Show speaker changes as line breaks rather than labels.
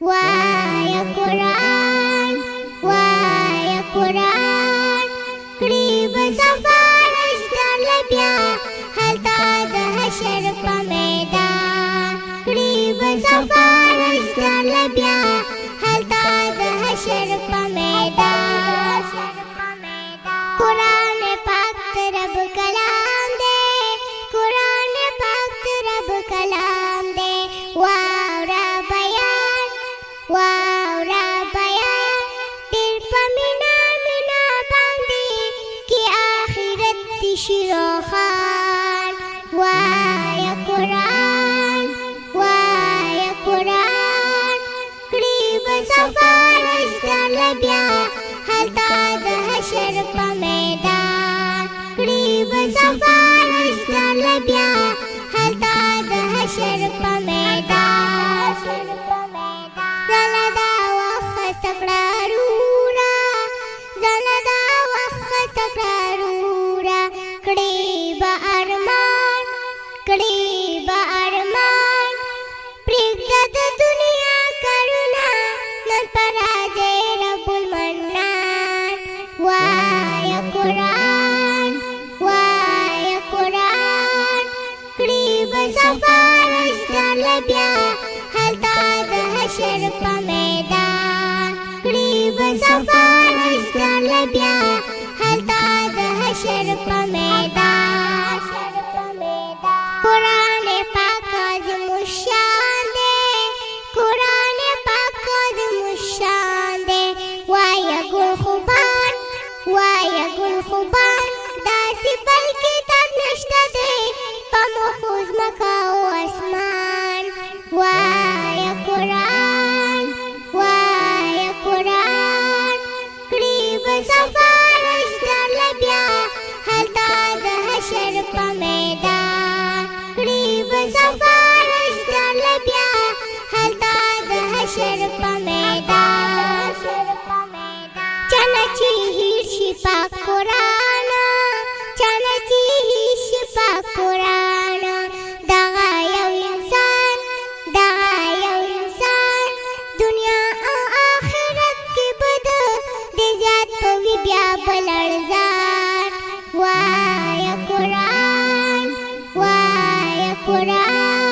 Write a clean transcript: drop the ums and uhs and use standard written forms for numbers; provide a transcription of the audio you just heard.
وایا قرآن وایا قرآن کړي به سفارش درله بیا هلته د حشر په میدان کړي به سفارش درله بیا هلته د حشر په میدان قرآن پاک رب کلام دے قرآن پاک رب کلام دے واورا بیان تیر پا مینا مینا باندے کی آخرت دی شیرو خان وایا قرآن قریب سفارش درله بیا هلته د حشر په میدان قریب سفارش درله بیا هلته د حشر په میدان زله دا وخت کړه روره زله دا وخت کړه روره کړي به ارمان پرېږده د دنیا کارونه نن په راځي رب المنان وایا قرآن کړي به سفارش درله بیا هلته د حشر په میدان کړي به سفارش درله بیا هلته د حشر په میدان قرآن پاک زموږ شان دی قرآن پاک زموږ شان دی وایا ګل خوبان داسې بل کتاب نشته دی په مخو ځمکه او اسمان وایا قرآن کړي به سفارش درله بیا هلته د حشر په میدان کړي به سفارش درله بیا هلته د حشر په میدان چانه چې هیر شي پاک قرآن چانه چې هیر شي پاک قرآن دغه یو انسان دنیا او آخرت کې به د زیات په وي بیا بل ارزان